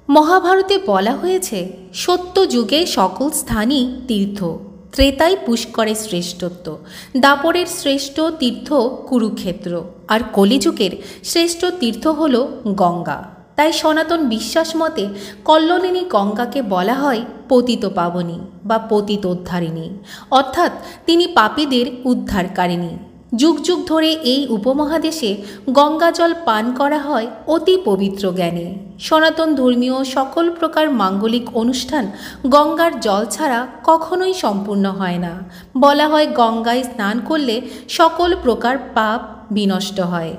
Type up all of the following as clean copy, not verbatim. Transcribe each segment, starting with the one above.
মহাভারতে বলা হয়েছে সত্য যুগে সকল স্থানই তীর্থ, ত্রেতায় পুষ্করের শ্রেষ্ঠত্ব, দাপরের শ্রেষ্ঠ তীর্থ কুরুক্ষেত্র, আর কলিযুগের শ্রেষ্ঠ তীর্থ হল গঙ্গা। তাই সনাতন বিশ্বাস মতে কল্লোলিনী গঙ্গাকে বলা হয় পতিত পাবনী বা পতিতোদ্ধারিণী, অর্থাৎ তিনি পাপীদের উদ্ধারকারিণী। যুগ যুগ ধরে এই উপমহাদেশে গঙ্গা জল পান করা হয় অতি পবিত্র জ্ঞানে। সনাতন ধর্মীয় সকল প্রকার মাঙ্গলিক অনুষ্ঠান গঙ্গার জল ছাড়া কখনোই সম্পূর্ণ হয় না। বলা হয় গঙ্গায় স্নান করলে সকল প্রকার পাপ বিনষ্ট হয়।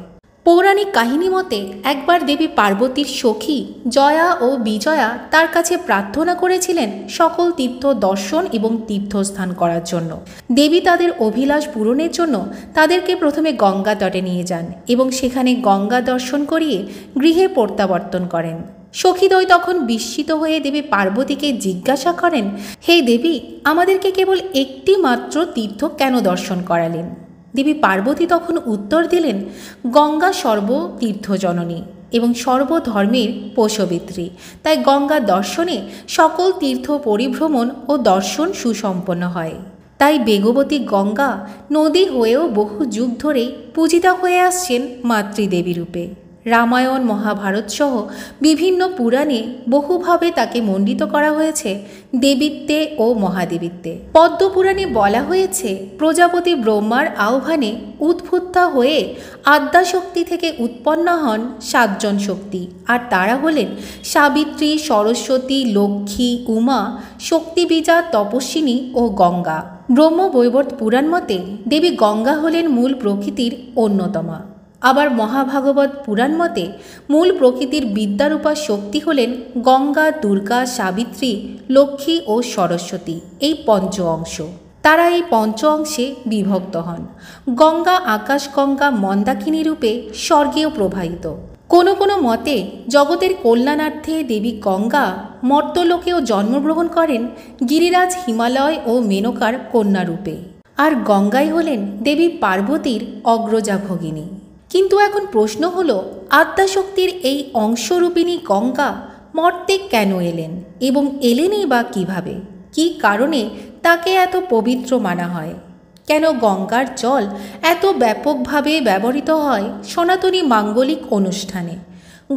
পৌরাণিক কাহিনী মতে একবার দেবী পার্বতীর সখী জয়া ও বিজয়া তার কাছে প্রার্থনা করেছিলেন সকল তীর্থ দর্শন এবং তীর্থস্থান করার জন্য। দেবী তাদের অভিলাষ পূরণের জন্য তাদেরকে প্রথমে গঙ্গা তটে নিয়ে যান এবং সেখানে গঙ্গা দর্শন করিয়ে গৃহে প্রত্যাবর্তন করেন। সখীদ্বয় তখন বিস্মিত হয়ে দেবী পার্বতীকে জিজ্ঞাসা করেন, হে দেবী, আমাদেরকে কেবল একটি মাত্র তীর্থ কেন দর্শন করালেন? দেবী পার্বতী তখন উত্তর দিলেন, গঙ্গা সর্বতীর্থজননী এবং সর্বধর্মের পোষবিত্রী, তাই গঙ্গা দর্শনে সকল তীর্থ পরিভ্রমণ ও দর্শন সুসম্পন্ন হয়। তাই বেগবতী গঙ্গা নদী হয়েও বহু যুগ ধরেই পূজিতা হয়ে আসছেন মাতৃদেবী রূপে। রামায়ণ, মহাভারত সহ বিভিন্ন পুরাণে বহুভাবে তাকে মণ্ডিত করা হয়েছে দেবীত্বে ও মহাদেবীত্বে। পদ্মপুরাণে বলা হয়েছে প্রজাপতি ব্রহ্মার আহ্বানে উদ্ভুত্তা হয়ে আদ্যাশক্তি থেকে উৎপন্ন হন 7 জন শক্তি, আর তারা হলেন সাবিত্রী, সরস্বতী, লক্ষ্মী, উমা, শক্তিবীজা, তপস্বিনী ও গঙ্গা। ব্রহ্মবৈবর্ত পুরাণ মতে দেবী গঙ্গা হলেন মূল প্রকৃতির অন্যতমা। আবার মহাভাগবত পুরাণ মতে মূল প্রকৃতির বিদ্যারূপা শক্তি হলেন গঙ্গা, দুর্গা, সাবিত্রী, লক্ষ্মী ও সরস্বতী, এই পঞ্চ অংশ। তারা এই পঞ্চ অংশে বিভক্ত হন। গঙ্গা আকাশগঙ্গা মন্দাকিনী রূপে স্বর্গেও প্রবাহিত। কোনো কোনো মতে জগতের কল্যাণার্থে দেবী গঙ্গা মর্ত্যলোকেও জন্মগ্রহণ করেন গিরিরাজ, হিমালয় ও মেনকার কন্যারূপে। আর গঙ্গাই হলেন দেবী পার্বতীর অগ্রজা ভগিনী। কিন্তু এখন প্রশ্ন হলো, আদ্যাশক্তির এই অংশরূপিণী গঙ্গা মর্তে কেন এলেন এবং এলেনই বা কিভাবে? কি কারণে তাকে এত পবিত্র মানা হয়? কেন গঙ্গার জল এত ব্যাপকভাবে ব্যবহৃত হয় সনাতনী মাঙ্গলিক অনুষ্ঠানে?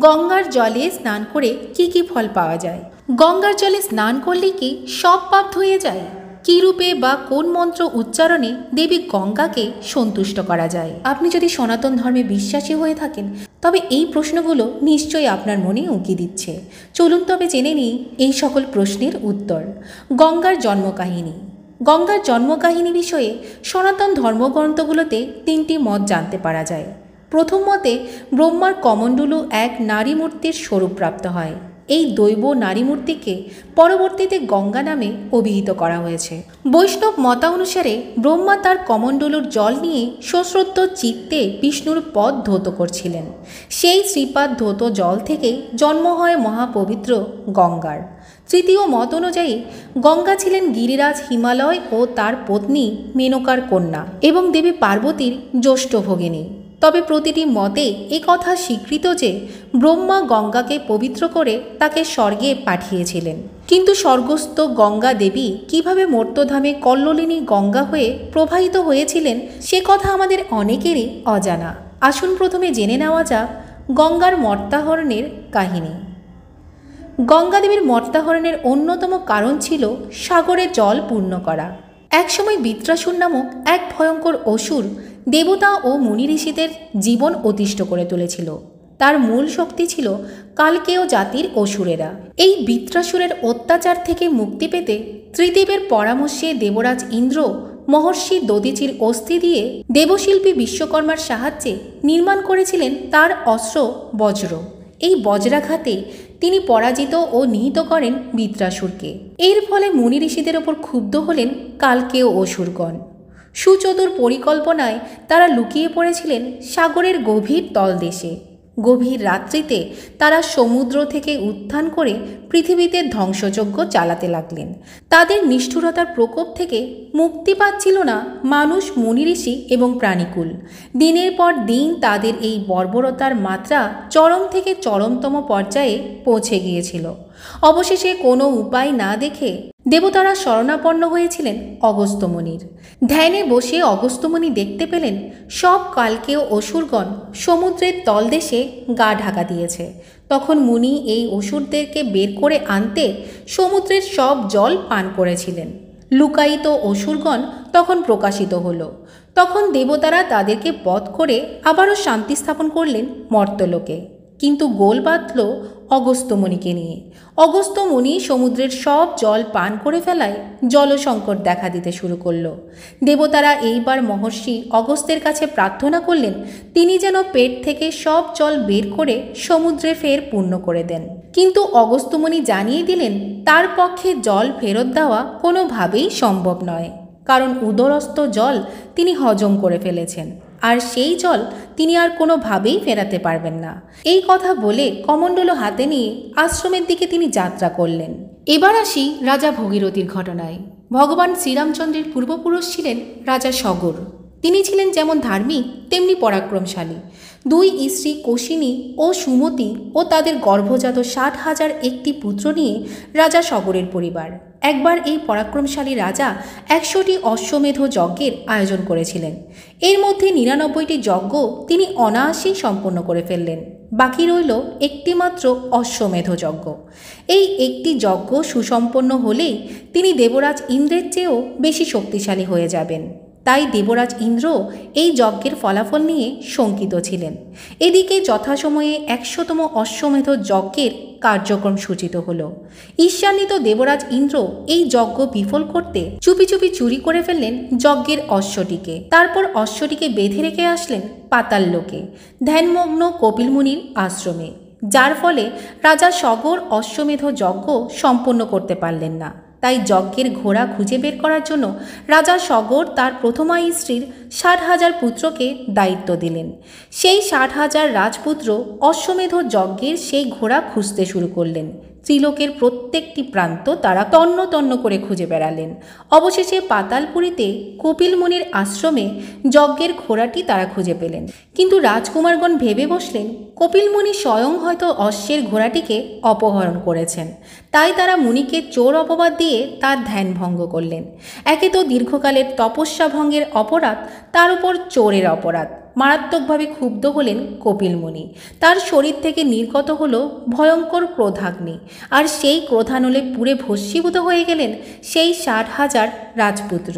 গঙ্গার জলে স্নান করে কি কি ফল পাওয়া যায়? গঙ্গার জলে স্নান করলে কি সব পাপ ধুয়ে যায়? কী রূপে বা কোন মন্ত্র উচ্চারণে দেবী গঙ্গাকে সন্তুষ্ট করা যায়? আপনি যদি সনাতন ধর্মে বিশ্বাসী হয়ে থাকেন তবে এই প্রশ্নগুলো নিশ্চয়ই আপনার মনে উঁকি দিচ্ছে। চলুন তবে জেনে নিই এই সকল প্রশ্নের উত্তর। গঙ্গার জন্মকাহিনী। গঙ্গার জন্মকাহিনী বিষয়ে সনাতন ধর্মগ্রন্থগুলোতে 3টি মত জানতে পারা যায়। প্রথম মতে ব্রহ্মার কমণ্ডলু এক নারী মূর্তির স্বরূপ প্রাপ্ত হয়। এই দৈব নারী মূর্তিকে পরবর্তীতে গঙ্গা নামে অভিহিত করা হয়েছে। বৈষ্ণব মতানুসারে ব্রহ্মা তার কমণ্ডলুর জল নিয়ে সশ্রদ্ধ চিত্তে বিষ্ণুর পদ ধৌত করছিলেন। সেই শ্রীপাদ ধৌত জল থেকে জন্ম হয় মহাপবিত্র গঙ্গার। তৃতীয় মত অনুযায়ী গঙ্গা ছিলেন গিরিরাজ, হিমালয় ও তার পত্নী মেনকার কন্যা এবং দেবী পার্বতীর জ্যেষ্ঠ ভগিনী। তবে প্রতিটি মতে কথা স্বীকৃত যে ব্রহ্মা গঙ্গাকে পবিত্র করে তাকে স্বর্গে পাঠিয়েছিলেন। কিন্তু স্বর্গস্থ গঙ্গা দেবী কিভাবে মর্ত্যধামে কল্লোলিনী গঙ্গা হয়ে প্রবাহিত হয়েছিলেন সে কথা আমাদের অনেকেরই অজানা। আসুন প্রথমে জেনে নেওয়া যাক গঙ্গার মর্ত্যাহরণের কাহিনী। গঙ্গা দেবীর মর্ত্যাহরণের অন্যতম কারণ ছিল সাগরে জল পূর্ণ করা। একসময় বৃত্রাসুর নামক এক ভয়ঙ্কর অসুর দেবতা ও মুনি ঋষিদের জীবন অতিষ্ঠ করে তুলেছিল। তার মূল শক্তি ছিল কালকেয় জাতির অসুরেরা। এই বৃত্রাসুরের অত্যাচার থেকে মুক্তি পেতে ত্রিদেবের পরামর্শে দেবরাজ ইন্দ্র মহর্ষি দধিচির অস্থি দিয়ে দেবশিল্পী বিশ্বকর্মার সাহায্যে নির্মাণ করেছিলেন তার অস্ত্র বজ্র। এই বজ্রাঘাতে তিনি পরাজিত ও নিহত করেন বৃত্রাসুরকে। এর ফলে মুনি ঋষিদের ওপর ক্ষুব্ধ হলেন কালকেয় অসুরগণ। সুচতুর পরিকল্পনায় তারা লুকিয়ে পড়েছিলেন সাগরের গভীর তলদেশে। গভীর রাত্রিতে তারা সমুদ্র থেকে উত্থান করে পৃথিবীতে ধ্বংসযজ্ঞ চালাতে লাগলেন। তাদের নিষ্ঠুরতার প্রকোপ থেকে মুক্তি পাচ্ছিল না মানুষ, মুনি ঋষি এবং প্রাণীকুল। দিনের পর দিন তাদের এই বর্বরতার মাত্রা চরম থেকে চরমতম পর্যায়ে পৌঁছে গিয়েছিল। অবশেষে কোনো উপায় না দেখে দেবতারা শরণাপন্ন হয়েছিলেন অগস্ত্য মুনির। ধ্যানে বসে অগস্ত্য মুনি দেখতে পেলেন সব কালকেয় অসুরগণ সমুদ্রের তলদেশে গা ঢাকা দিয়েছে। তখন মুনি এই অসুরদেরকে বের করে আনতে সমুদ্রের সব জল পান করেছিলেন। লুকায়িত অসুরগণ তখন প্রকাশিত হল। তখন দেবতারা তাদেরকে বধ করে আবারও শান্তি স্থাপন করলেন মর্ত্যলোকে। কিন্তু গোল বাঁধল অগস্ত্য মুনিকে নিয়ে। অগস্ত্য মুনি সমুদ্রের সব জল পান করে ফেলায় জলসংকট দেখা দিতে শুরু করল। দেবতারা এইবার মহর্ষি অগস্ত্যের কাছে প্রার্থনা করলেন তিনি যেন পেট থেকে সব জল বের করে সমুদ্রে ফের পূর্ণ করে দেন। কিন্তু অগস্ত্য মুনি জানিয়ে দিলেন তার পক্ষে জল ফেরত দেওয়া কোনোভাবেই সম্ভব নয়, কারণ উদরস্থ জল তিনি হজম করে ফেলেছেন, আর সেই জল তিনি আর কোনোভাবেই ফেরাতে পারবেন না। এই কথা বলে কমণ্ডল হাতে নিয়ে আশ্রমের দিকে তিনি যাত্রা করলেন। এবার আসি রাজা ভগীরথীর ঘটনায়। ভগবান শ্রীরামচন্দ্রের পূর্বপুরুষ ছিলেন রাজা সগর। তিনি ছিলেন যেমন ধার্মিক তেমনি পরাক্রমশালী। 2 স্ত্রী কোশিনী ও সুমতি ও তাদের গর্ভজাত 60,000 একটি পুত্র নিয়ে রাজা সগরের পরিবার। একবার এই পরাক্রমশালী রাজা 100টি অশ্বমেধ যজ্ঞের আয়োজন করেছিলেন। এর মধ্যে 99টি যজ্ঞ তিনি অনায়াসেই সম্পন্ন করে ফেললেন। বাকি রইল একটিমাত্র অশ্বমেধ যজ্ঞ। এই একটি যজ্ঞ সুসম্পন্ন হলেই তিনি দেবরাজ ইন্দ্রের চেয়েও বেশি শক্তিশালী হয়ে যাবেন। তাই দেবরাজ ইন্দ্র এই যজ্ঞের ফলাফল নিয়ে শঙ্কিত ছিলেন। এদিকে যথাসময়ে 100তম অশ্বমেধ যজ্ঞের কার্যক্রম সূচিত হল। ঈর্ষান্বিত দেবরাজ ইন্দ্র এই যজ্ঞ বিফল করতে চুপি চুপি চুরি করে ফেললেন যজ্ঞের অশ্বটিকে। তারপর অশ্বটিকে বেঁধে রেখে আসলেন পাতাল লোকে ধ্যানমগ্ন কপিল মুনির আশ্রমে, যার ফলে রাজা সগর অশ্বমেধ যজ্ঞ সম্পন্ন করতে পারলেন না। তাই যজ্ঞের ঘোড়া খুঁজে বের করার জন্য রাজা সগর তার প্রথমা স্ত্রীর 60,000 পুত্রকে দায়িত্ব দিলেন। সেই 60,000 রাজপুত্র অশ্বমেধ যজ্ঞের সেই ঘোড়া খুঁজতে শুরু করলেন। ত্রিলোকের প্রত্যেকটি প্রান্ত তারা তন্ন তন্ন করে খুঁজে বেড়ালেন। অবশেষে পাতালপুরীতে কপিল মুনির আশ্রমে যজ্ঞের ঘোড়াটি তারা খুঁজে পেলেন। কিন্তু রাজকুমারগণ ভেবে বসলেন কপিল মুনি স্বয়ং হয়তো অশ্বের ঘোড়াটিকে অপহরণ করেছেন। তাই তারা মুনিকে চোর অপবাদ দিয়ে তার ধ্যান ভঙ্গ করলেন। একে তো দীর্ঘকালের তপস্যা ভঙ্গের অপরাধ, তার উপর চোরের অপরাধ। মারাত্মকভাবে ক্ষুব্ধ হলেন কপিল মুনি। তার শরীর থেকে নির্গত হল ভয়ঙ্কর ক্রোধাগ্নি, আর সেই ক্রোধানলে পুড়ে ভস্মীভূত হয়ে গেলেন সেই 60,000 রাজপুত্র।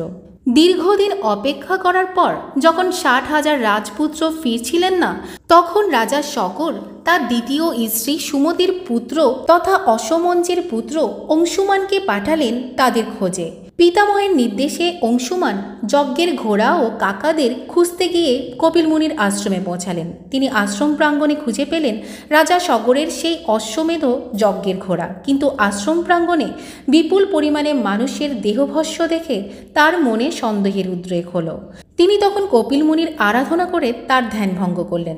দীর্ঘদিন অপেক্ষা করার পর যখন 60,000 রাজপুত্র ফিরছিলেন না, তখন রাজা সগর তার দ্বিতীয় স্ত্রী সুমতির পুত্র তথা অসমঞ্জের পুত্র অংশুমানকে পাঠালেন তাদের খোঁজে। পিতামহের নির্দেশে অংশুমান যজ্ঞের ঘোড়া ও কাকাদের খুঁজতে গিয়ে কপিল মুনির আশ্রমে পৌঁছালেন। তিনি আশ্রম প্রাঙ্গণে খুঁজে পেলেন রাজা সগরের সেই অশ্বমেধ যজ্ঞের ঘোড়া, কিন্তু আশ্রম প্রাঙ্গণে বিপুল পরিমাণে মানুষের দেহভস্য দেখে তার মনে সন্দেহের উদ্রেক হলো। তিনি তখন কপিল মুনির আরাধনা করে তার ধ্যান ভঙ্গ করলেন।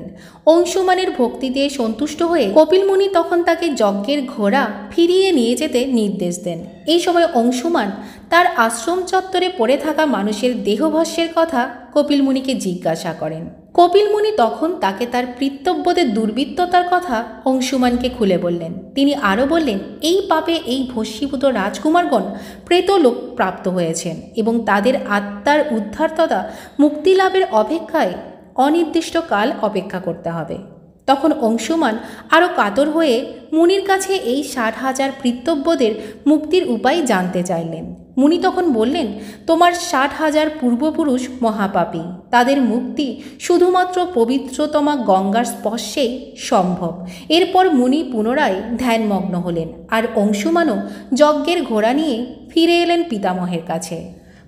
অংশুমানের ভক্তিতে সন্তুষ্ট হয়ে কপিল মুনি তখন তাকে যজ্ঞের ঘোড়া ফিরিয়ে নিয়ে যেতে নির্দেশ দেন। এই সময় অংশুমান তার আশ্রম চত্বরে পড়ে থাকা মানুষের দেহভস্যের কথা কপিল মুনিকে জিজ্ঞাসা করেন। কপিল মুনি তখন তাকে তার পিতৃব্যদের দুর্বৃত্ততার কথা অংশুমানকে খুলে বললেন। তিনি আরও বললেন এই পাপে এই ভস্মীভূত রাজকুমারগণ প্রেতলোক প্রাপ্ত হয়েছেন এবং তাদের আত্মার উদ্ধার তথা মুক্তিলাভের অপেক্ষায় অনির্দিষ্টকাল অপেক্ষা করতে হবে। তখন অংশুমান আরও কাতর হয়ে মুনির কাছে এই 60,000 পিতৃব্যদের মুক্তির উপায় জানতে চাইলেন। মুনি তখন বললেন তোমার 60,000 পূর্বপুরুষ মহাপাপী, তাদের মুক্তি শুধুমাত্র পবিত্রতমা গঙ্গার স্পর্শেই সম্ভব। এরপর মুনি পুনরায় ধ্যানমগ্ন হলেন, আর অংশুমানও যজ্ঞের ঘোড়া নিয়ে ফিরে এলেন পিতামহের কাছে।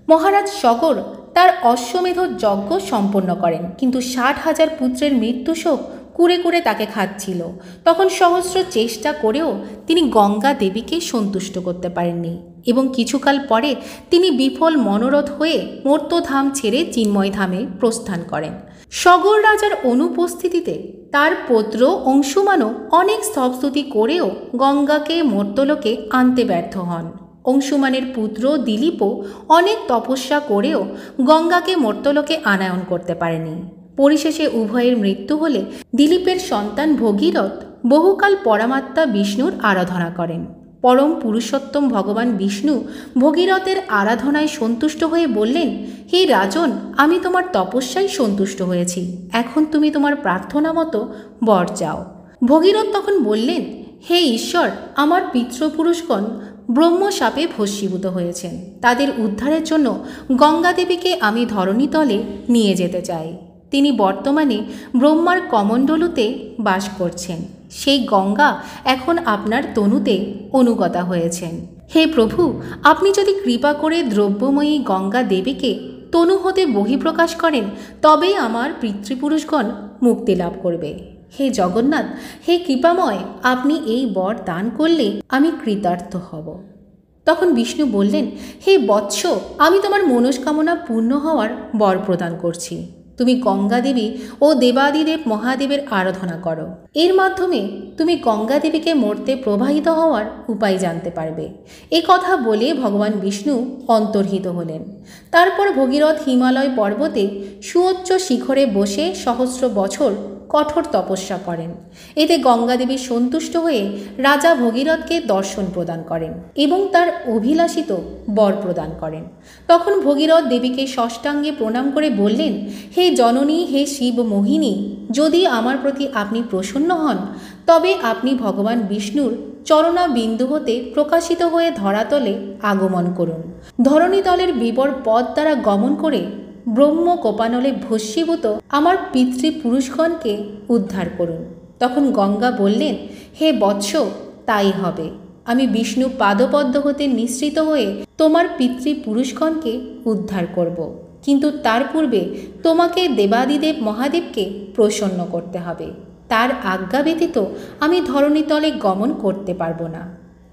মহারাজ সগর তার অশ্বমেধ যজ্ঞ সম্পন্ন করেন, কিন্তু 60,000 পুত্রের মৃত্যুশোক কুরে কুরে তাকে খাচ্ছিল। তখন সহস্র চেষ্টা করেও তিনি গঙ্গা দেবীকে সন্তুষ্ট করতে পারেননি এবং কিছুকাল পরে তিনি বিফল মনোরথ হয়ে মর্ত্যধাম ছেড়ে চিন্ময় ধামে প্রস্থান করেন। সগর রাজার অনুপস্থিতিতে তার পুত্র অংশুমানও অনেক স্তবস্তুতি করেও গঙ্গাকে মর্ত্যলোকে আনতে ব্যর্থ হন। অংশুমানের পুত্র দিলীপও অনেক তপস্যা করেও গঙ্গাকে মর্ত্যলোকে আনায়ন করতে পারেনি। পরিশেষে উভয়ের মৃত্যু হলে দিলীপের সন্তান ভগীরথ বহুকাল পরমাত্মা বিষ্ণুর আরাধনা করেন। পরম পুরুষোত্তম ভগবান বিষ্ণু ভগীরথের আরাধনায় সন্তুষ্ট হয়ে বললেন, হে রাজন, আমি তোমার তপস্যায় সন্তুষ্ট হয়েছি, এখন তুমি তোমার প্রার্থনা মতো বর চাও। ভগীরথ তখন বললেন, হে ঈশ্বর, আমার পিতৃপুরুষগণ ব্রহ্মশাপে ভস্মীভূত হয়েছেন, তাদের উদ্ধারের জন্য গঙ্গাদেবীকে আমি ধরণীতলে নিয়ে যেতে চাই। তিনি বর্তমানে ব্রহ্মার কমণ্ডলুতে বাস করছেন। সেই গঙ্গা এখন আপনার তনুতে অনুগতা হয়েছেন। হে প্রভু, আপনি যদি কৃপা করে দ্রব্যময়ী গঙ্গা দেবীকে তনু হতে বহিঃপ্রকাশ করেন, তবেই আমার পিতৃপুরুষগণ মুক্তি লাভ করবে। হে জগন্নাথ, হে কৃপাময়, আপনি এই বর দান করলে আমি কৃতার্থ হব। তখন বিষ্ণু বললেন, হে বৎস, আমি তোমার মনস্কামনা পূর্ণ হওয়ার বর প্রদান করছি। তুমি গঙ্গা দেবী ও দেবাদিদেব মহাদেবের আরাধনা করো। এর মাধ্যমে তুমি গঙ্গা দেবীকে মর্তে প্রবাহিত হওয়ার উপায় জানতে পারবে। এ কথা বলে ভগবান বিষ্ণু অন্তর্হিত হলেন। তারপর ভগীরথ হিমালয় পর্বতে সুউচ্চ শিখরে বসে সহস্র বছর কঠোর তপস্যা করেন। এতে গঙ্গাদেবী সন্তুষ্ট হয়ে রাজা ভগীরথকে দর্শন প্রদান করেন এবং তার অভিলাষিত বর প্রদান করেন। তখন ভগীরথ দেবীকে ষষ্ঠাঙ্গে প্রণাম করে বললেন, হে জননী, হে শিব মোহিনী, যদি আমার প্রতি আপনি প্রসন্ন হন, তবে আপনি ভগবান বিষ্ণুর চরণাবিন্দু হতে প্রকাশিত হয়ে ধরাতলে আগমন করুন। ধরণীতলের বিবর পথ দ্বারা গমন করে ব্রহ্ম কোপানলে ভস্মীভূত আমার পিতৃপুরুষগণকে উদ্ধার করুন। তখন গঙ্গা বললেন, হে বৎস, তাই হবে। আমি বিষ্ণু পাদপদ্ম হতে নিঃসৃত হয়ে তোমার পিতৃপুরুষগণকে উদ্ধার করব, কিন্তু তার পূর্বে তোমাকে দেবাদিদেব মহাদেবকে প্রসন্ন করতে হবে। তার আজ্ঞা ব্যতীত আমি ধরণীতলে গমন করতে পারবো না।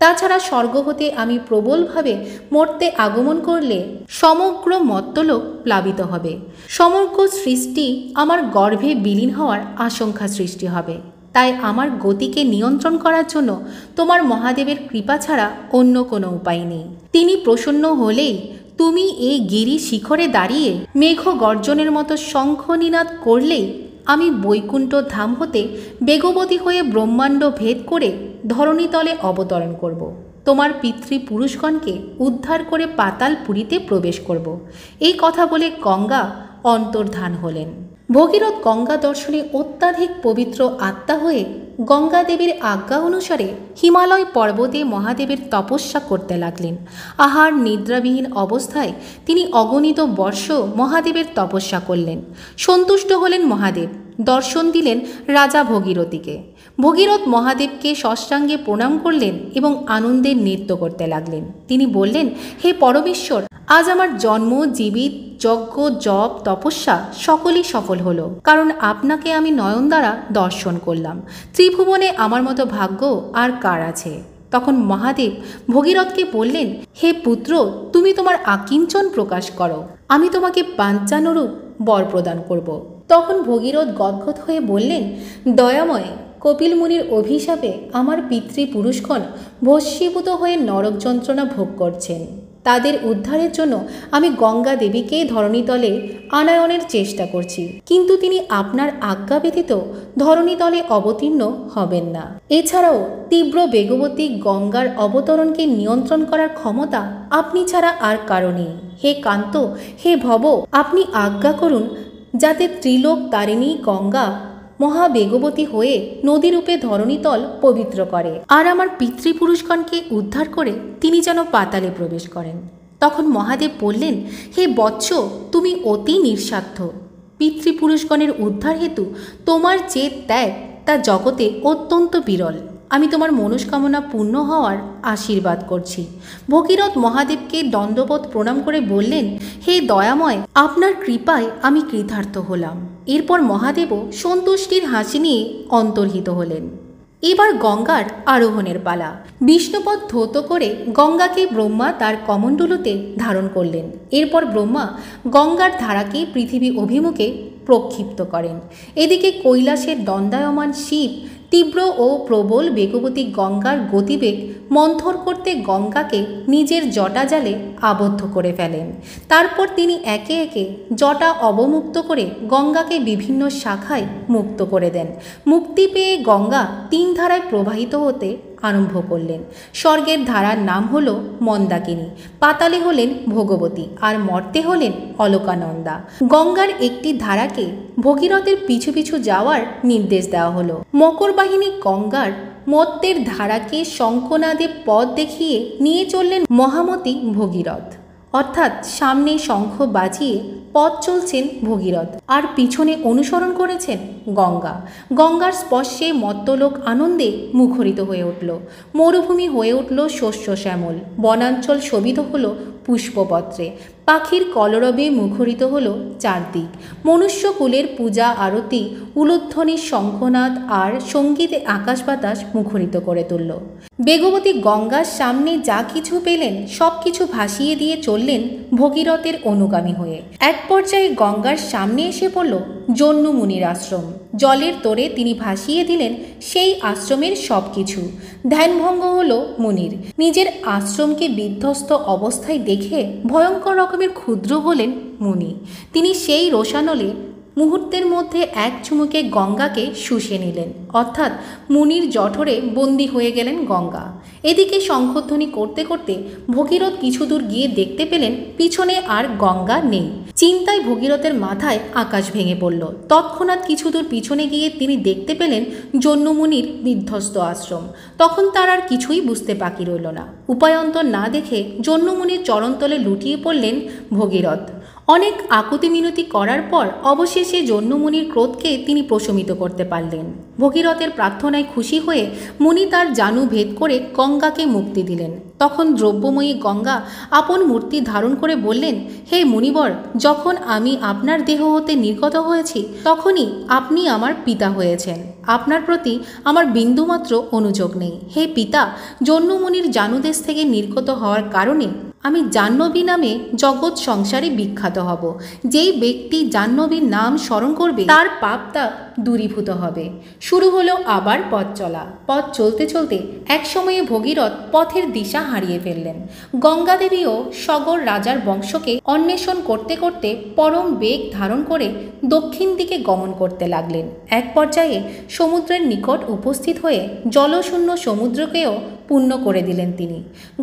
তাছাড়া স্বর্গ হতে আমি প্রবলভাবে মর্তে আগমন করলে সমগ্র মর্ত্যলোক প্লাবিত হবে। সমগ্র সৃষ্টি আমার গর্ভে বিলীন হওয়ার আশঙ্কা সৃষ্টি হবে। তাই আমার গতিকে নিয়ন্ত্রণ করার জন্য তোমার মহাদেবের কৃপা ছাড়া অন্য কোনো উপায় নেই। তিনি প্রসন্ন হলেই তুমি এই গিরি শিখরে দাঁড়িয়ে মেঘ গর্জনের মতো শঙ্খনিনাদ করলেই আমি বৈকুণ্ঠ ধাম হতে বেগবতী হয়ে ব্রহ্মাণ্ড ভেদ করে ধরণীতলে অবতরণ করব। তোমার পিতৃপুরুষগণকে উদ্ধার করে পাতালপুরীতে প্রবেশ করব। এই কথা বলে গঙ্গা অন্তর্ধান হলেন। ভগীরথ গঙ্গা দর্শনে অত্যাধিক পবিত্র আত্মা হয়ে গঙ্গা দেবীর আজ্ঞা অনুসারে হিমালয় পর্বতে মহাদেবের তপস্যা করতে লাগলেন। আহার নিদ্রাবিহীন অবস্থায় তিনি অগণিত বর্ষ মহাদেবের তপস্যা করলেন। সন্তুষ্ট হলেন মহাদেব, দর্শন দিলেন রাজা ভগীরথীকে। ভগীরথ মহাদেবকে ষষ্ঠাঙ্গে প্রণাম করলেন এবং আনন্দে নৃত্য করতে লাগলেন। তিনি বললেন, হে পরমেশ্বর, আজ আমার জন্ম, জীবিত, যজ্ঞ, জপ, তপস্যা সকলই সফল হলো, কারণ আপনাকে আমি নয়ন দ্বারা দর্শন করলাম। ত্রিভুবনে আমার মতো ভাগ্য আর কার আছে? তখন মহাদেব ভগীরথকে বললেন, হে পুত্র, তুমি তোমার আকিঞ্চন প্রকাশ করো, আমি তোমাকে পাঞ্চানুরূপ বর প্রদান করব। তখন ভগীরথ গদগদ হয়ে বললেন, দয়াময়, কপিল মুনির অভিশাপে আমার পিতৃপুরুষগণ ভস্মীভূত হয়ে নরক যন্ত্রণা ভোগ করছেন। তাদের উদ্ধারের জন্য আমি গঙ্গা দেবীকে ধরণীতলে আনায়নের চেষ্টা করছি, কিন্তু তিনি আপনার আজ্ঞা ব্যতীত ধরণীতলে অবতীর্ণ হবেন না। এছাড়াও তীব্র বেগবতী গঙ্গার অবতরণকে নিয়ন্ত্রণ করার ক্ষমতা আপনি ছাড়া আর কারো নেই। হে কান্ত, হে ভব, আপনি আজ্ঞা করুন যাতে ত্রিলোক তারিণী গঙ্গা মহাবেগবতী হয়ে নদীরূপে ধরণীতল পবিত্র করে আর আমার পিতৃপুরুষগণকে উদ্ধার করে তিনি যেন পাতালে প্রবেশ করেন। তখন মহাদেব বললেন, হে বৎস, তুমি অতি নিঃস্বার্থ। পিতৃপুরুষগণের উদ্ধার হেতু তোমার যে ত্যাগ তা জগতে অত্যন্ত বিরল। আমি তোমার মনস্কামনা পূর্ণ হওয়ার আশীর্বাদ করছি। ভগীরথ মহাদেবকে দণ্ডবত প্রণাম করে বললেন, হে দয়াময়, আপনার কৃপায় আমি কৃতার্থ হলাম। এরপর মহাদেবও সন্তুষ্টির হাসি নিয়ে অন্তর্হিত হলেন। এবার গঙ্গার আরোহণের পালা। বিষ্ণুপদ ধৌত করে গঙ্গাকে ব্রহ্মা তার কমণ্ডলুতে ধারণ করলেন। এরপর ব্রহ্মা গঙ্গার ধারাকে পৃথিবী অভিমুখে প্রক্ষিপ্ত করেন। এদিকে কৈলাসের দণ্ডায়মান শিব তীব্র ও প্রবল বেগবতী গঙ্গার গতিবেগ মন্থর করতে গঙ্গাকে নিজের জটাজালে আবদ্ধ করে ফেলেন। তারপর তিনি একে একে জটা অবমুক্ত করে গঙ্গাকে বিভিন্ন শাখায় মুক্ত করে দেন। মুক্তি পেয়ে গঙ্গা 3 ধারায় প্রবাহিত হতে আরম্ভ করলেন। স্বর্গের ধারার নাম হল মন্দাকিনী, পাতালে হলেন ভোগবতী, আর মর্তে হলেন অলকানন্দা। গঙ্গার একটি ধারাকে ভগীরথের পিছু পিছু যাওয়ার নির্দেশ দেওয়া হলো। মকরবাহিনী গঙ্গার মর্তের ধারাকে শঙ্খনাদে পথ দেখিয়ে নিয়ে চললেন মহামতি ভগীরথ, অর্থাৎ সামনে শঙ্খ বাজিয়ে পথ চলছেন ভগীরথ, আর পিছনে অনুসরণ করেছেন গঙ্গা। গঙ্গার স্পর্শে মত্তলোক আনন্দে মুখরিত হয়ে উঠল। মরুভূমি হয়ে উঠল শস্য শ্যামল, বনাঞ্চল শোভিত হল পুষ্পপত্রে, পাখির কলরবে মুখরিত হল চারদিক। মনুষ্যকুলের পূজা আরতি, উলুধ্বনির শঙ্খনাদ আর সঙ্গীতে আকাশ বাতাস মুখরিত করে তুলল। বেগবতী গঙ্গার সামনে যা কিছু পেলেন সব কিছু ভাসিয়ে দিয়ে চললেন ভগীরথের অনুগামী হয়ে। এক পর্যায়ে গঙ্গার সামনে এসে পড়ল জন্নু মুনির আশ্রম। জলের তোড়ে তিনি ভাসিয়ে দিলেন সেই আশ্রমের সব কিছু। ধ্যানভঙ্গ হল মুনির। নিজের আশ্রমকে বিধ্বস্ত অবস্থায় দেখে ভয়ঙ্কর রকমের ক্ষুদ্র হলেন মুনি। তিনি সেই রোষানলে মুহূর্তের মধ্যে এক চুমুকে গঙ্গাকে শুষে নিলেন, অর্থাৎ মুনির জঠরে বন্দী হয়ে গেলেন গঙ্গা। এদিকে শঙ্খধ্বনি করতে করতে ভগীরথ কিছু দূর গিয়ে দেখতে পেলেন পিছনে আর গঙ্গা নেই। চিন্তায় ভগীরথের মাথায় আকাশ ভেঙে পড়ল। তৎক্ষণাৎ কিছু দূর পিছনে গিয়ে তিনি দেখতে পেলেন জন্নুমুনির বিধ্বস্ত আশ্রম। তখন তার আর কিছুই বুঝতে বাকি রইল না। উপায়ন্তর না দেখে জন্নুমুনির চরণতলে লুটিয়ে পড়লেন ভগীরথ। অনেক আকুতি মিনতি করার পর অবশেষে জন্নুমুনির ক্রোধকে তিনি প্রশমিত করতে পারলেন। ভগীরথের প্রার্থনায় খুশি হয়ে মুনি তার জানু ভেদ করে গঙ্গাকে মুক্তি দিলেন। তখন দ্রব্যময়ী গঙ্গা আপন মূর্তি ধারণ করে বললেন, হে মুনিবর, যখন আমি আপনার দেহ হতে নির্গত হয়েছি তখনই আপনি আমার পিতা হয়েছেন। আপনার প্রতি আমার বিন্দুমাত্র অনুযোগ নেই। হে পিতা, জন্নুমুনির জানুদেশ থেকে নির্গত হওয়ার কারণে আমি জাহ্নবী নামে জগৎ সংসারে বিখ্যাত হব। যেই ব্যক্তি জাহ্নবীর নাম স্মরণ করবে তার পাপ তাপ দূরীভূত হবে। শুরু হলো আবার পথ চলা। পথ চলতে চলতে এক সময়ে ভগীরথ পথের দিশা হারিয়ে ফেললেন। গঙ্গাদেবীও সগর রাজার বংশকে অন্বেষণ করতে করতে পরম বেগ ধারণ করে দক্ষিণ দিকে গমন করতে লাগলেন। এক পর্যায়ে সমুদ্রের নিকট উপস্থিত হয়ে জলশূন্য সমুদ্রকেও পূর্ণ করে দিলেন তিনি।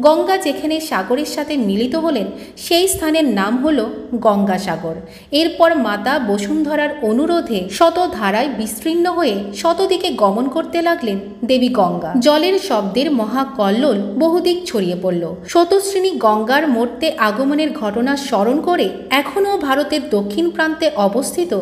গঙ্গা যেখানে সাগরের সাথে মিলিত হলেন সেই স্থানের নাম হল গঙ্গাসাগর। এরপর মাতা বসুন্ধরার অনুরোধে শত ধারায় বিস্তীর্ণ হয়ে শতদিকে গমন করতে লাগলেন দেবী গঙ্গা। জলের শব্দের মহাকল্লোল বহুদিক ছড়িয়ে পড়ল। শতশ্রেণী গঙ্গার মর্তে আগমনের ঘটনা স্মরণ করে এখনও ভারতের দক্ষিণ প্রান্তে অবস্থিত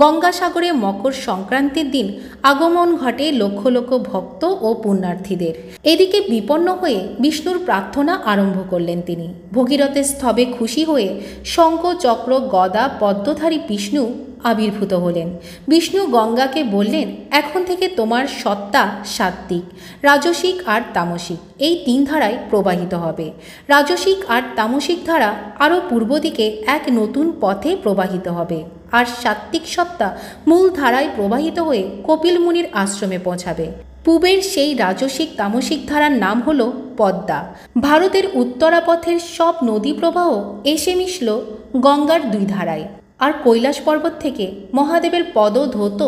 গঙ্গাসাগরে মকর সংক্রান্তির দিন আগমন ঘটে লক্ষ লক্ষ ভক্ত ও পুণ্যার্থীদের। এদিকে বিপন্ন হয়ে বিষ্ণুর প্রার্থনা আরম্ভ করলেন তিনি। ভগীরথের স্তবে খুশি হয়ে শঙ্খ চক্র গদা পদ্মধারী বিষ্ণু আবির্ভূত হলেন। বিষ্ণু গঙ্গাকে বললেন, এখন থেকে তোমার সত্তা সাত্ত্বিক, রাজসিক আর তামসিক এই 3 ধারায় প্রবাহিত হবে। রাজসিক আর তামসিক ধারা আরও পূর্ব দিকে এক নতুন পথে প্রবাহিত হবে, আর সাত্ত্বিক সত্তা মূল ধারায় প্রবাহিত হয়ে কপিল মুনির আশ্রমে পৌঁছাবে। পূবের সেই রাজসিক তামসিক ধারার নাম হল পদ্মা। ভারতের উত্তরাপথের সব নদী প্রবাহ এসে মিশল গঙ্গার 2 ধারায়, আর কৈলাস পর্বত থেকে মহাদেবের পদধৌত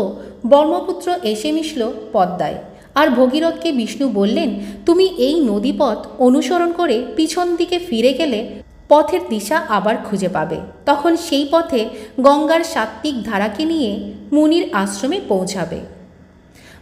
ব্রহ্মপুত্র এসে মিশল পদ্মায়। আর ভগীরথকে বিষ্ণু বললেন, তুমি এই নদীপথ অনুসরণ করে পিছন দিকে ফিরে গেলে পথের দিশা আবার খুঁজে পাবে। তখন সেই পথে গঙ্গার সাত্ত্বিক ধারাকে নিয়ে মুনির আশ্রমে পৌঁছাবে।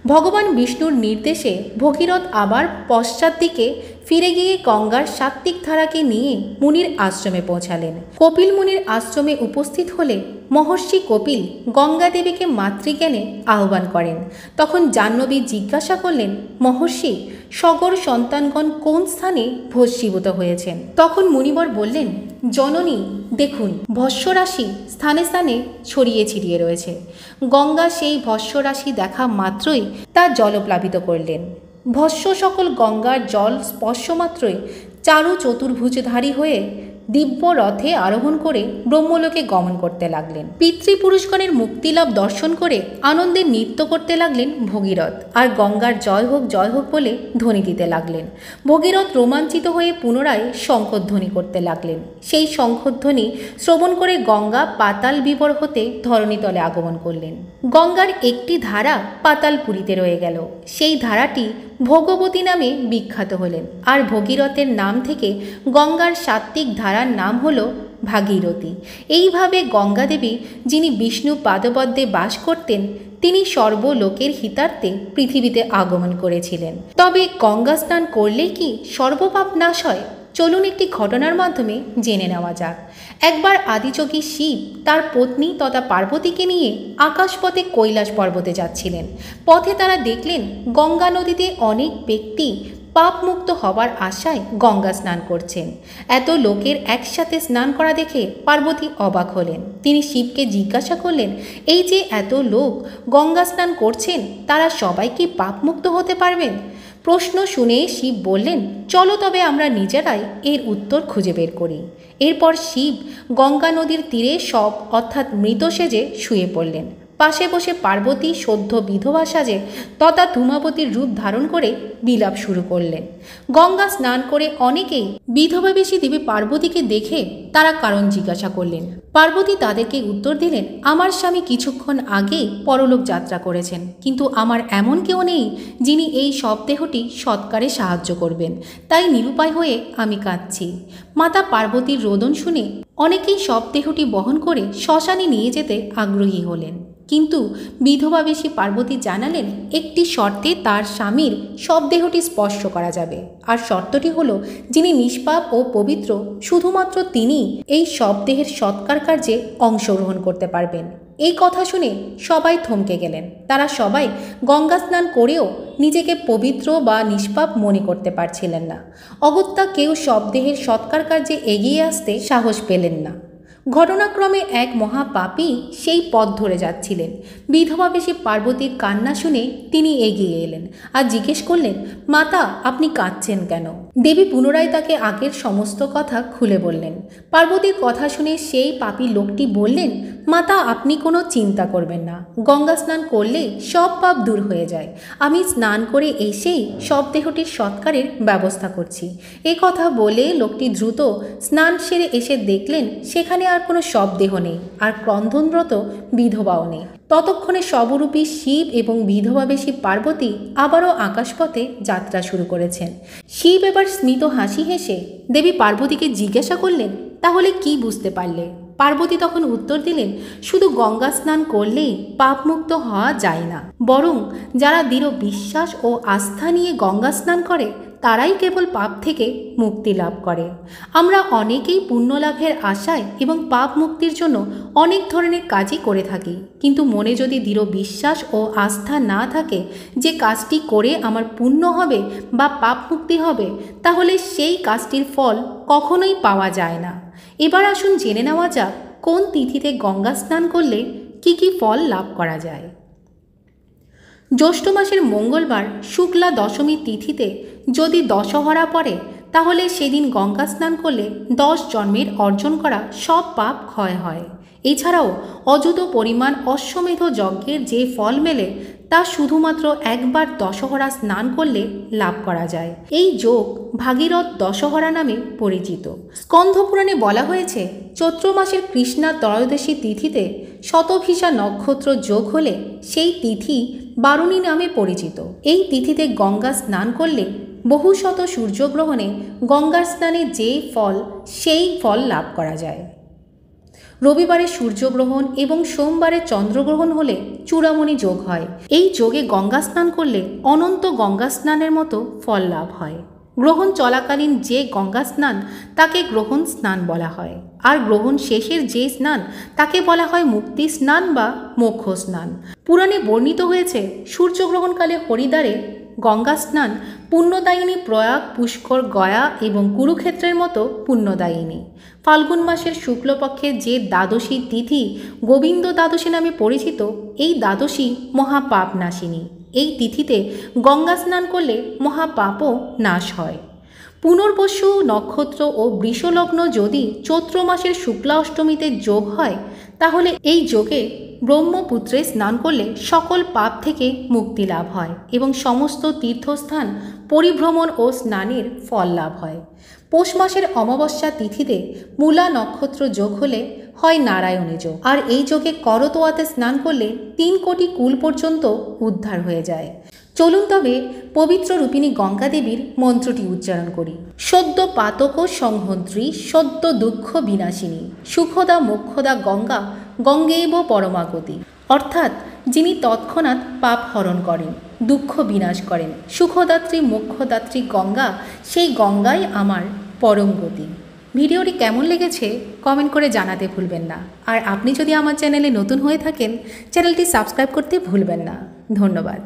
ভগবান বিষ্ণুর নির্দেশে ভগীরথ আবার পশ্চাৎ দিকে ফিরে গিয়ে গঙ্গার সাত্ত্বিক ধারাকে নিয়ে মুনির আশ্রমে পৌঁছালেন। কপিল মুনির আশ্রমে উপস্থিত হলে মহর্ষি কপিল গঙ্গা দেবীকে মাতৃজ্ঞানে আহ্বান করেন। তখন জাহ্নবী জিজ্ঞাসা করলেন, মহর্ষি, সগর সন্তানগণ কোন স্থানে ভস্মীভূত হয়েছেন? তখন মুনিবর বললেন, জননী, দেখুন ভস্মরাশি স্থানে স্থানে ছড়িয়ে ছিটিয়ে রয়েছে। গঙ্গা সেই ভস্মরাশি দেখা মাত্রই তা জলপ্লাবিত করলেন। ভস্ম সকল গঙ্গার জল স্পর্শ মাত্রই চারু চতুর্ভুজধারী হয়ে দিব্য রথে আরোহণ করে ব্রহ্মলোকে গমন করতে লাগলেন। পিতৃপুরুষগণের মুক্তিলাভ দর্শন করে আনন্দে নৃত্য করতে লাগলেন ভগীরথ, আর গঙ্গার জয় হোক বলে ধ্বনি দিতে লাগলেন। ভগীরথ রোমাঞ্চিত হয়ে পুনরায় শঙ্খধ্বনি করতে লাগলেন। সেই শঙ্খধ্বনি শ্রবণ করে গঙ্গা পাতাল বিভোর হতে ধরণীতলে আগমন করলেন। গঙ্গার একটি ধারা পাতালপুরীতে রয়ে গেল। সেই ধারাটি ভোগবতী নামে বিখ্যাত হলেন, আর ভগীরথের নাম থেকে গঙ্গার সাত্ত্বিক ধারার নাম হল ভাগীরথী। এইভাবে গঙ্গাদেবী, যিনি বিষ্ণু পাদপদ্মে বাস করতেন, তিনি সর্বলোকের হিতার্থে পৃথিবীতে আগমন করেছিলেন। তবে গঙ্গা স্নান করলে কি সর্বপাপ নাশ হয়? চলুন একটি ঘটনার মাধ্যমে জেনে নেওয়া যাক। একবার আদিযোগী শিব তার পত্নী তথা পার্বতীকে নিয়ে আকাশপথে কৈলাস পর্বতে যাচ্ছিলেন। পথে তারা দেখলেন গঙ্গা নদীতে অনেক ব্যক্তি পাপমুক্ত হবার আশায় গঙ্গা স্নান করছেন। এত লোকের একসাথে স্নান করা দেখে পার্বতী অবাক হলেন। তিনি শিবকে জিজ্ঞাসা করলেন, এই যে এত লোক গঙ্গা স্নান করছেন, তারা সবাই কি পাপমুক্ত হতে পারবেন? প্রশ্ন শুনে শিব বললেন, চলো তবে আমরা নিজেরাই এর উত্তর খুঁজে বের করি। এরপর শিব গঙ্গা নদীর তীরে শব অর্থাৎ মৃত সেজে শুয়ে পড়লেন। পাশে বসে পার্বতী সদ্য বিধবা সাজে তথা ধূমাবতীর রূপ ধারণ করে বিলাপ শুরু করলেন। গঙ্গা স্নান করে অনেকেই বিধবা বেশী দেবী পার্বতীকে দেখে তারা কারণ জিজ্ঞাসা করলেন। পার্বতী তাদেরকে উত্তর দিলেন, আমার স্বামী কিছুক্ষণ আগেই পরলোক যাত্রা করেছেন, কিন্তু আমার এমন কেউ নেই যিনি এই শবদেহটি সৎকারে সাহায্য করবেন, তাই নিরুপায় হয়ে আমি কাঁদছি। মাতা পার্বতীর রোদন শুনে অনেকেই শবদেহটি বহন করে শ্মশানে নিয়ে যেতে আগ্রহী হলেন, কিন্তু বিধবা বেশী পার্বতী জানালেন একটি শর্তে তার স্বামীর শবদেহটি স্পর্শ করা যাবে, আর শর্তটি হলো যিনি নিষ্পাপ ও পবিত্র শুধুমাত্র তিনি এই শবদেহের সৎকার কার্যে অংশগ্রহণ করতে পারবেন। এই কথা শুনে সবাই থমকে গেলেন। তারা সবাই গঙ্গা স্নান করেও নিজেকে পবিত্র বা নিষ্পাপ মনে করতে পারছিলেন না। অগত্যা কেউ শবদেহের সৎকার কার্যে এগিয়ে আসতে সাহস পেলেন না। ঘটনাক্রমে এক মহাপাপী সেই পথ ধরে যাচ্ছিলেন। বিধবা বেশী পার্বতীর কান্না শুনে তিনি এগিয়ে এলেন আর জিজ্ঞেস করলেন, মাতা, আপনি কাঁদছেন কেন? দেবী পুনরায় তাকে আগের সমস্ত কথা খুলে বললেন। পার্বতীর কথা শুনে সেই পাপী লোকটি বললেন, মাতা, আপনি কোনো চিন্তা করবেন না, গঙ্গা স্নান করলে সব পাপ দূর হয়ে যায়। আমি স্নান করে এসেই শবদেহটির সৎকারের ব্যবস্থা করছি। এ কথা বলে লোকটি দ্রুত স্নান সেরে এসে দেখলেন সেখানে আর কোনো শবদেহ নেই, আর ক্রন্দনরত বিধবাও নেই। ততক্ষণে শবরূপী শিব এবং বিধবা বেশী পার্বতী আবারও আকাশপথে যাত্রা শুরু করেছেন। শিব এবার স্মিত হাসি হেসে দেবী পার্বতীকে জিজ্ঞাসা করলেন, তাহলে কি বুঝতে পারলে? পার্বতী তখন উত্তর দিলেন, শুধু গঙ্গা স্নান করলেই পাপমুক্ত হওয়া যায় না, বরং যারা দৃঢ় বিশ্বাস ও আস্থা নিয়ে গঙ্গা স্নান করে তারাই কেবল পাপ থেকে মুক্তি লাভ করে। আমরা অনেকেই পুণ্য লাভের আশায় এবং পাপ মুক্তির জন্য অনেক ধরনের কাজই করে থাকি, কিন্তু মনে যদি দৃঢ় বিশ্বাস ও আস্থা না থাকে যে কাজটি করে আমার পুণ্য হবে বা পাপ মুক্তি হবে, তাহলে সেই কাজটির ফল কখনোই পাওয়া যায় না। এবার আসুন জেনে নেওয়া যাক কোন তিথিতে গঙ্গা স্নান করলে কি কি ফল লাভ করা যায়। জ্যৈষ্ঠ মাসের মঙ্গলবার শুক্লা দশমী তিথিতে যদি দশহরা পড়ে, তাহলে সেদিন গঙ্গা স্নান করলে 10 জন্মের অর্জন করা সব পাপ ক্ষয় হয়। এছাড়াও অযুত পরিমাণ অশ্বমেধ যজ্ঞের যে ফল মেলে তা শুধুমাত্র একবার দশহরা স্নান করলে লাভ করা যায়। এই যোগ ভাগীরথ দশহরা নামে পরিচিত। স্কন্ধপুরাণে বলা হয়েছে, চৈত্র মাসের কৃষ্ণা ত্রয়োদশী তিথিতে শতভিষা নক্ষত্র যোগ হলে সেই তিথি বারুণী নামে পরিচিত। এই তিথিতে গঙ্গা স্নান করলে বহু শত সূর্যগ্রহণে গঙ্গার স্নানে যে ফল সেই ফল লাভ করা যায়। রবিবারে সূর্যগ্রহণ এবং সোমবারে চন্দ্রগ্রহণ হলে চূড়ামণি যোগ হয়। এই যোগে গঙ্গা স্নান করলে অনন্ত গঙ্গা স্নানের মতো ফল লাভ হয়। গ্রহণ চলাকালীন যে গঙ্গা স্নান তাকে গ্রহণ স্নান বলা হয়, আর গ্রহণ শেষের যে স্নান তাকে বলা হয় মুক্তি স্নান বা মোক্ষ স্নান। পুরাণে বর্ণিত হয়েছে, সূর্যগ্রহণকালে হরিদ্বারে গঙ্গা স্নান পুণ্যদায়িনী প্রয়াগ, পুষ্কর, গয়া এবং কুরুক্ষেত্রের মতো পুণ্যদায়িনী। ফাল্গুন মাসের শুক্লপক্ষের যে দ্বাদশী তিথি গোবিন্দ দ্বাদশী নামে পরিচিত, এই দ্বাদশী মহাপাপ নাশিনী। এই তিথিতে গঙ্গা স্নান করলে মহাপাপও নাশ হয়। পুনর্বসু নক্ষত্র ও বৃষলগ্ন যদি চৈত্র মাসের শুক্লা অষ্টমীতে যোগ হয়, তাহলে এই যোগে ব্রহ্মপুত্রে স্নান করলে সকল পাপ থেকে মুক্তি লাভ হয় এবং সমস্ত তীর্থস্থান পরিভ্রমণ ও স্নানের ফল লাভ হয়। পৌষ মাসের অমাবস্যা তিথিতে মূলা নক্ষত্র যোগ হলে হয় নারায়ণী যোগ, আর এই যোগে করতোয়াতে স্নান করলে 3 কোটি কুল পর্যন্ত উদ্ধার হয়ে যায়। চলুন তবে পবিত্র রূপিণী গঙ্গা দেবীর মন্ত্রটি উচ্চারণ করি। সদ্য পাতক সংহদ্রী, সদ্য দুঃখ বিনাশিনী, সুখদা মোক্ষদা গঙ্গা, গঙ্গেব পরমাগতি। অর্থাৎ যিনি তৎক্ষণাৎ পাপ হরণ করেন, দুঃখ বিনাশ করেন, সুখদাত্রী মোক্ষদাত্রী গঙ্গা, সেই গঙ্গাই আমার পরম গতি। ভিডিওটি কেমন লেগেছে কমেন্ট করে জানাতে ভুলবেন না। আর আপনি যদি আমার চ্যানেলে নতুন হয়ে থাকেন, চ্যানেলটি সাবস্ক্রাইব করতে ভুলবেন না। ধন্যবাদ।